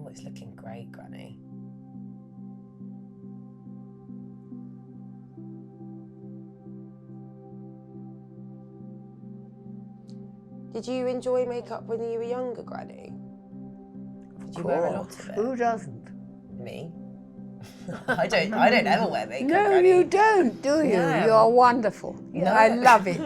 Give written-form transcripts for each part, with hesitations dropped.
Oh, it's looking great, Granny. Did you enjoy makeup when you were younger, Granny? Did you wear a lot of it? Who doesn't? Me? I don't ever wear makeup, No, Granny. you don't, do you? No. You're wonderful. No. I love it.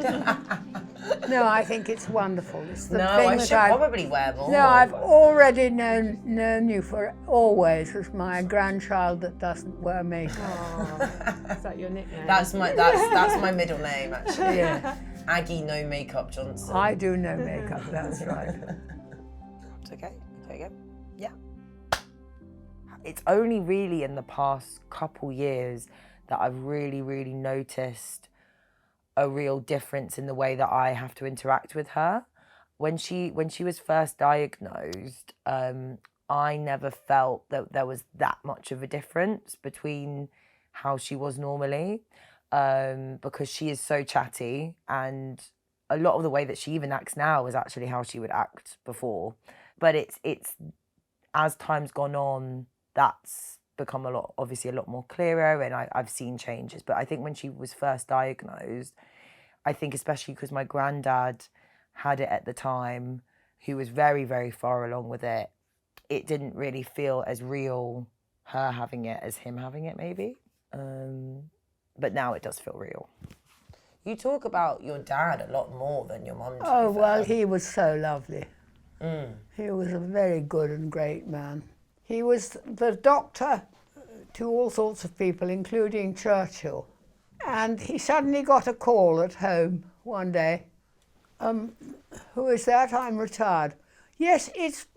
No, I think it's wonderful. It's the No, thing I that should probably wear more. No, I've already known you for always as my grandchild that doesn't wear makeup. Oh, is that your nickname? That's my middle name, actually. Yeah. Aggie No Makeup Johnson. I do no makeup, that's right. It's okay. There you go. Yeah. It's only really in the past couple years that I've really, really noticed a real difference in the way that I have to interact with her. When she was first diagnosed, I never felt that there was that much of a difference between how she was normally, because she is so chatty, and a lot of the way that she even acts now is actually how she would act before. But it's as time's gone on, that's become obviously a lot more clearer, and I've seen changes. But I think when she was first diagnosed, I think especially because my granddad had it at the time, who was very, very far along with it, it didn't really feel as real, her having it, as him having it, maybe. But now it does feel real. You talk about your dad a lot more than your mum. Oh, well, he was so lovely. He was a very good and great man. He was the doctor to all sorts of people, including Churchill. And he suddenly got a call at home one day. Who is that? I'm retired. Yes, it's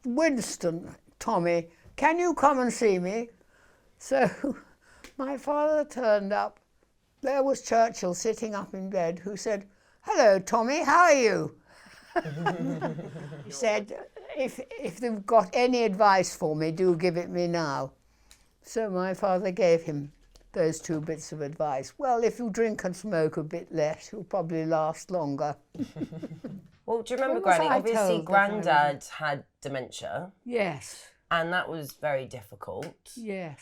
Winston, Tommy. Can you come and see me? So my father turned up. There was Churchill sitting up in bed, who said, "Hello, Tommy, how are you?" He said, if they've got any advice for me, do give it me now. So my father gave him those 2 bits of advice. Well, if you drink and smoke a bit less, you'll probably last longer. Well, do you remember, Granny? Obviously, Grandad had dementia. Yes. And that was very difficult. Yes.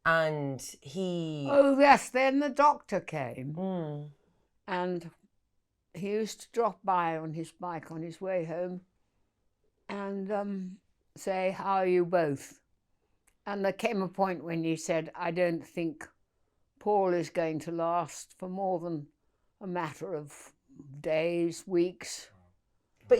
And he... Oh, yes, then the doctor came. And he used to drop by on his bike on his way home and say, "How are you both?" And there came a point when he said, "I don't think Paul is going to last for more than a matter of days, weeks." But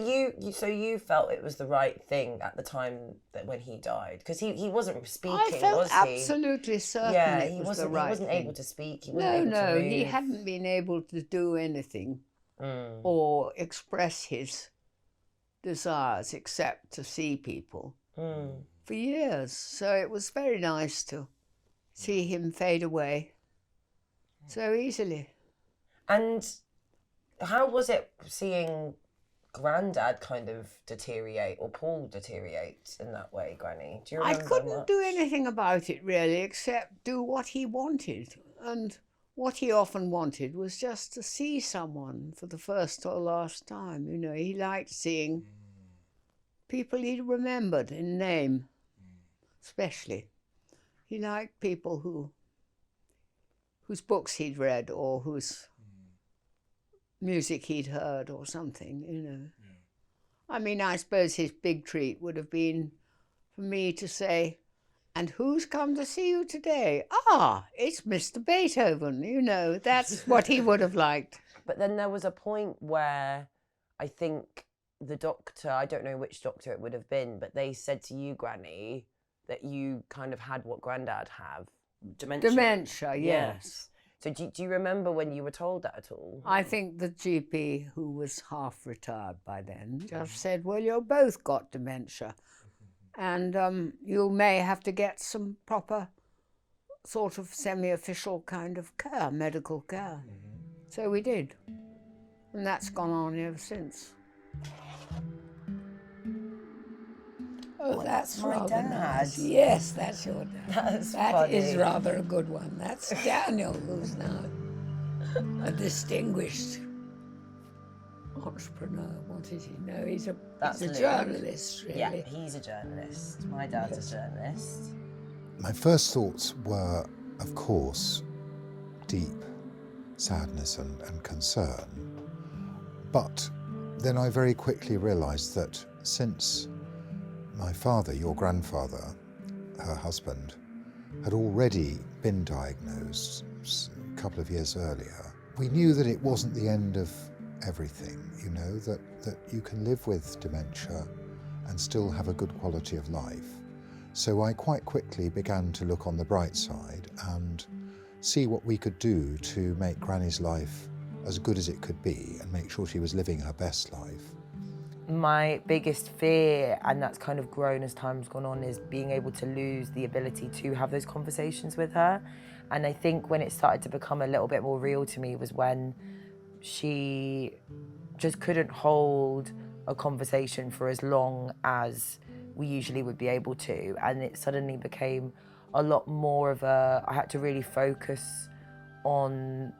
so you felt it was the right thing at the time that when he died? Because he wasn't speaking, was he? I felt absolutely certain it was the right thing. He wasn't able to speak, he wasn't able to move. He hadn't been able to do anything or express his desires except to see people for years. So it was very nice to see him fade away so easily. And how was it seeing Grandad kind of deteriorate, or Paul deteriorate in that way, Granny? Do you remember? I couldn't do anything about it really, except do what he wanted. And what he often wanted was just to see someone for the first or last time. You know, he liked seeing people he remembered in name, especially. He liked people whose books he'd read or whose music he'd heard or something, you know. I mean, I suppose his big treat would have been for me to say, "And who's come to see you today?" "Ah, it's Mr. Beethoven," you know. That's what he would have liked. But then there was a point where I think the doctor, I don't know which doctor it would have been, but they said to you, Granny, that you kind of had what Grandad had. Dementia, yes. So do you remember when you were told that at all? I think the GP, who was half retired by then, just said, "Well, you've both got dementia. And you may have to get some proper sort of semi-official kind of care, medical care." So we did. And that's gone on ever since. Oh, that's my rather dad. nice. Yes, that's your dad. That funny. is rather a good one. That's Daniel, who's now a distinguished entrepreneur. What is he? No, he's a Luke. journalist, really. Yeah, he's a journalist. My dad's a journalist. My first thoughts were, of course, deep sadness and concern. But then I very quickly realised that since my father, your grandfather, her husband, had already been diagnosed a couple of years earlier, we knew that it wasn't the end of everything, you know, that you can live with dementia and still have a good quality of life. So I quite quickly began to look on the bright side and see what we could do to make Granny's life as good as it could be and make sure she was living her best life. My biggest fear, and that's kind of grown as time's gone on, is being able to lose the ability to have those conversations with her. And I think when it started to become a little bit more real to me was when she just couldn't hold a conversation for as long as we usually would be able to. And it suddenly became a lot more of I had to really focus on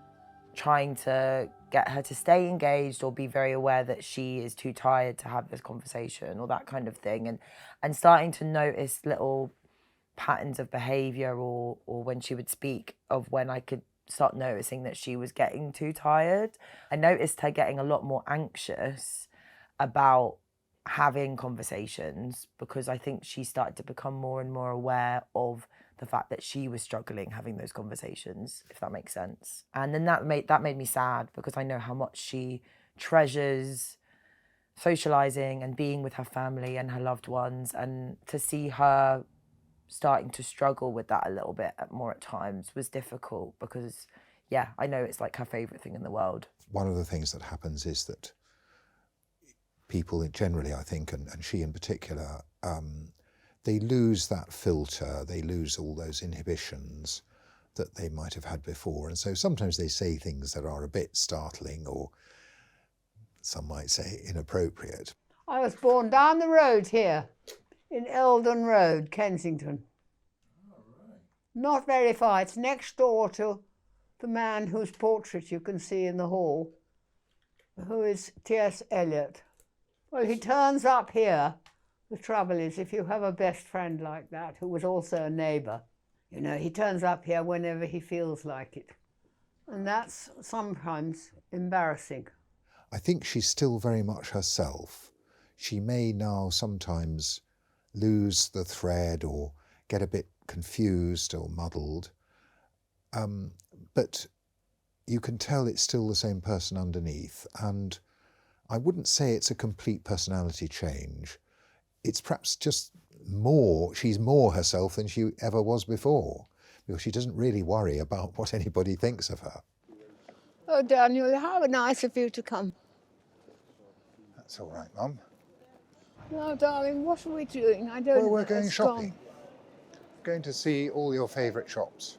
trying to get her to stay engaged or be very aware that she is too tired to have this conversation or that kind of thing. And starting to notice little patterns of behaviour or when she would speak of when I could start noticing that she was getting too tired. I noticed her getting a lot more anxious about having conversations because I think she started to become more and more aware of the fact that she was struggling having those conversations, if that makes sense. And then that made me sad because I know how much she treasures socialising and being with her family and her loved ones, and to see her starting to struggle with that a little bit more at times was difficult because, yeah, I know it's like her favourite thing in the world. One of the things that happens is that people generally, I think, and she in particular, they lose that filter, they lose all those inhibitions that they might have had before. And so sometimes they say things that are a bit startling or some might say inappropriate. I was born down the road here, in Eldon Road, Kensington. Not very far. It's next door to the man whose portrait you can see in the hall, who is T.S. Eliot. Well, he turns up here. The trouble is, if you have a best friend like that, who was also a neighbour, you know, he turns up here whenever he feels like it. And that's sometimes embarrassing. I think she's still very much herself. She may now sometimes lose the thread or get a bit confused or muddled, but you can tell it's still the same person underneath. And I wouldn't say it's a complete personality change. It's perhaps just she's more herself than she ever was before, because she doesn't really worry about what anybody thinks of her. Oh, Daniel, how nice of you to come. That's all right, Mum. No, darling, what are we doing? I don't know. Well, we're going It's shopping. gone. Going to see all your favourite shops.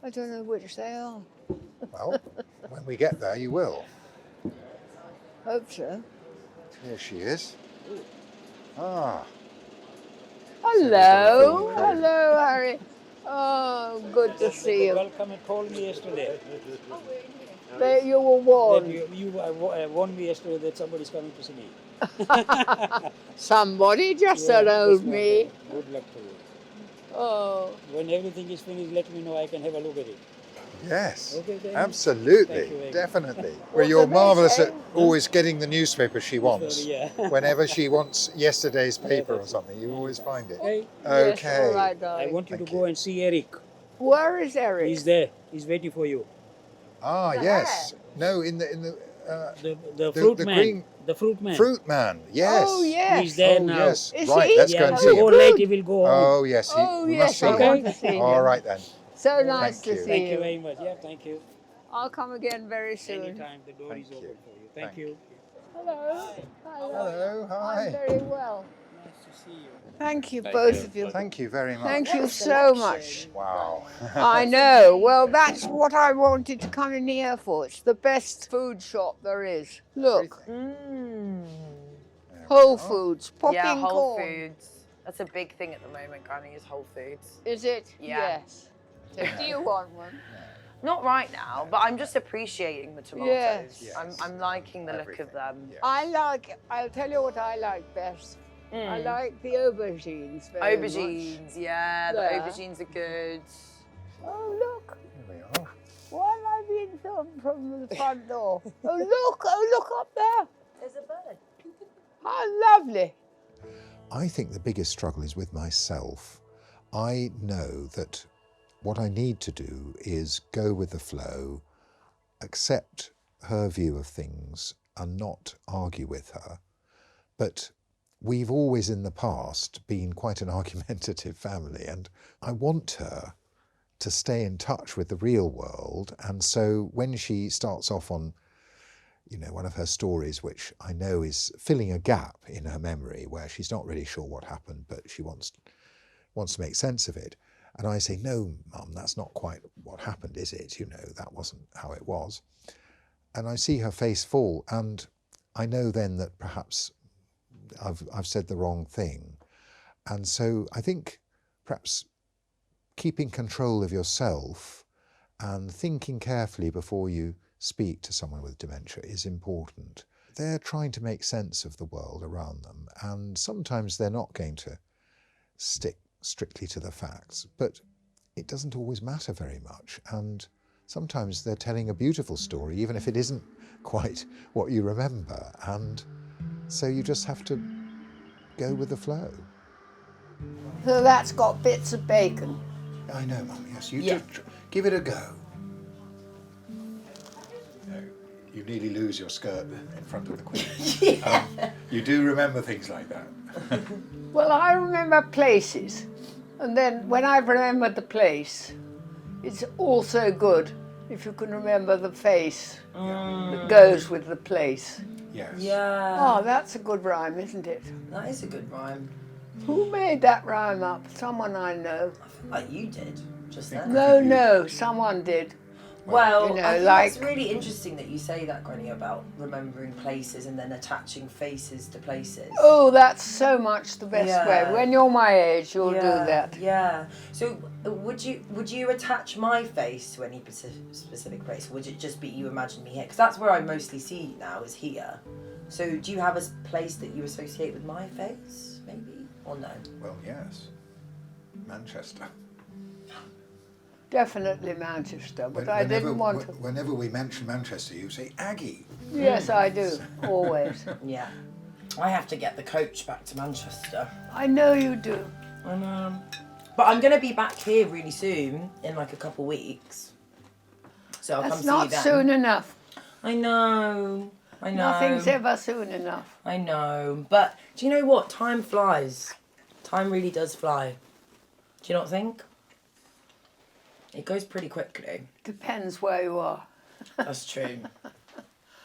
I don't know which they are. Well, when we get there, you will. Hope so. Here she is. Ah. Hello. Hello, Harry. Oh, good to see you. Welcome and called me yesterday. You were warned. You warned me yesterday that somebody's coming to see me. Somebody just told me. Good luck to you. Oh. When everything is finished, let me know. I can have a look at it. Yes, Okay, then. absolutely, Thank you very much. definitely. Well, you're marvellous at always getting the newspaper she wants. Yeah. Whenever she wants yesterday's paper or something, you always find it. Okay. Yes, Okay. all right, I darling. want you Thank to go and see Eric. Where is Eric? He's there. He's waiting for you. Ah, yes. No, in the The fruit the man. green- The fruit man. fruit man. Yes. Oh, yes. He's there Oh, now. yes. Is Right, he? let's Yeah, go and if see you go him. late, he will go home. Oh, yes. Oh, we yes, must see I him. want to see him. All right then. So nice Thank to you. see Thank you you. very much. Yeah, thank you. I'll come again very soon. Anytime, the door Thank is you. open for you. Thank Thank you. Hello. Hello, hi. I'm very well. Nice to see you. Thank you, both of you. Thank you very much. Thank you so much. Wow. I know. Well, that's what I wanted to come in here for. It's the best food shop there is. Look, Whole Foods, popping Yeah, Whole corn. Foods. That's a big thing at the moment, Granny, is Whole Foods. Is it? Yeah. Yes. So do you want one? Not right now, but I'm just appreciating the tomatoes. Yes. I'm liking the look of them. I'll tell you what I like best. I like the aubergines very much. Aubergines, yeah, the There. aubergines are good. Oh, look. Here we are. Why am I being filmed from the front door? Oh, look up there. There's a bird. How lovely. I think the biggest struggle is with myself. I know that what I need to do is go with the flow, accept her view of things and not argue with her. But we've always in the past been quite an argumentative family, and I want her to stay in touch with the real world. And so when she starts off on, you know, one of her stories, which I know is filling a gap in her memory where she's not really sure what happened, but she wants to make sense of it. And I say, no, Mum, that's not quite what happened, is it? You know, that wasn't how it was. And I see her face fall, and I know then that perhaps I've said the wrong thing. And so I think perhaps keeping control of yourself and thinking carefully before you speak to someone with dementia is important. They're trying to make sense of the world around them, and sometimes they're not going to stick strictly to the facts, but it doesn't always matter very much. And sometimes they're telling a beautiful story, even if it isn't quite what you remember. And so you just have to go with the flow. So that's got bits of bacon. I know, Mum, yes, you Yeah. just give it a go. No, you nearly lose your skirt in front of the Queen. You do remember things like that. Well, I remember places, and then when I've remembered the place, it's also good if you can remember the face that goes with the place. Yes. Yeah, Oh, that's a good rhyme, isn't it? that is a good rhyme. Who made that rhyme up? Someone I know. I feel like you did just then. No, someone did. Well, You know, I think like- that's really interesting that you say that, Granny, about remembering places and then attaching faces to places. Oh, that's so much the best Yeah. way. When you're my age, you'll do that. Yeah. So would you attach my face to any specific place? Or would it just be you imagine me here? Because that's where I mostly see you now, is here. So do you have a place that you associate with my face, maybe? Or no? Well, yes. Manchester. Definitely Manchester, but I didn't want to. Whenever we mention Manchester, you say Aggie. Yes, I do, always. Yeah. I have to get the coach back to Manchester. I know you do. I know. But I'm going to be back here really soon, in like a couple weeks. So I'll come That's see you not then. soon enough. I know. Nothing's ever soon enough. I know. But do you know what? Time flies. Time really does fly. Do you not think? It goes pretty quickly. Depends where you are. That's true.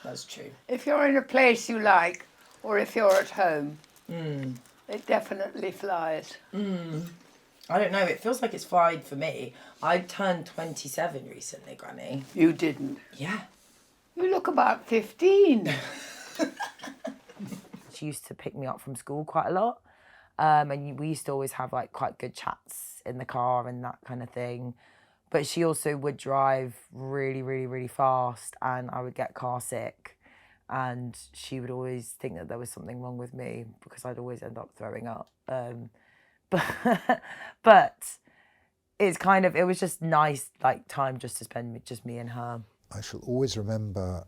That's true. If you're in a place you like, or if you're at home, it definitely flies. I don't know. It feels like it's flied for me. I turned 27 recently, Granny. You didn't. Yeah. You look about 15. She used to pick me up from school quite a lot. And we used to always have like quite good chats in the car and that kind of thing. But she also would drive really, really, really fast, and I would get car sick. And she would always think that there was something wrong with me because I'd always end up throwing up. But it's kind of, it was just nice, like, time just to spend with just me and her. I shall always remember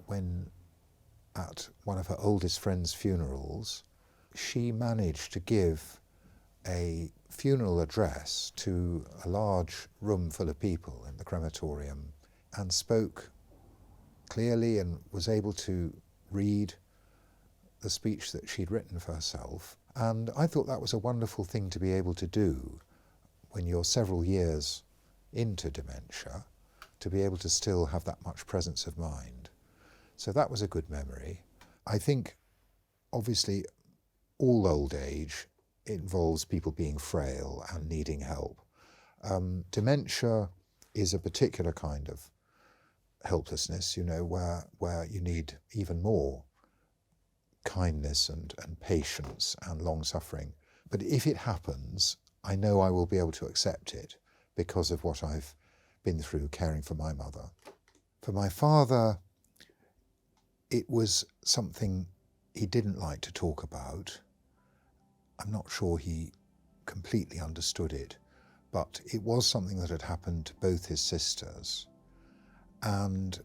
when at one of her oldest friend's funerals, she managed to give a funeral address to a large room full of people in the crematorium and spoke clearly and was able to read the speech that she'd written for herself. And I thought that was a wonderful thing to be able to do when you're several years into dementia, to be able to still have that much presence of mind. So that was a good memory. I think, obviously, all old age involves people being frail and needing help. Dementia is a particular kind of helplessness, you know, where you need even more kindness and patience and long suffering. But if it happens, I know I will be able to accept it because of what I've been through caring for my mother. For my father, it was something he didn't like to talk about. I'm not sure he completely understood it, but it was something that had happened to both his sisters, and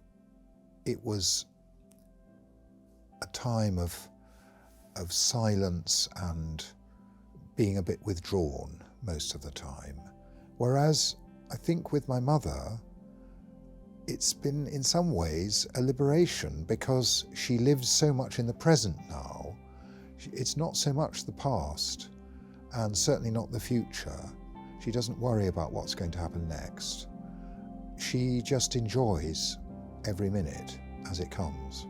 it was a time of silence and being a bit withdrawn most of the time. Whereas I think with my mother, it's been in some ways a liberation, because she lives so much in the present now. It's not so much the past, and certainly not the future. She doesn't worry about what's going to happen next. She just enjoys every minute as it comes.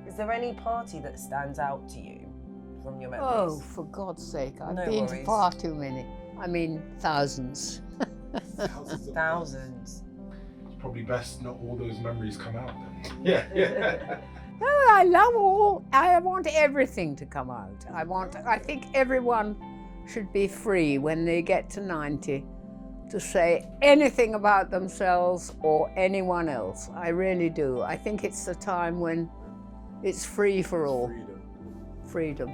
Is there any party that stands out to you from your memories? Oh, for God's sake, I've No been worries. to far too many. I mean, thousands. Thousands. It's probably best not all those memories come out then. Yeah. Oh, I love all. I want everything to come out. I think everyone should be free when they get to 90 to say anything about themselves or anyone else. I really do. I think it's the time when it's free for all. Freedom.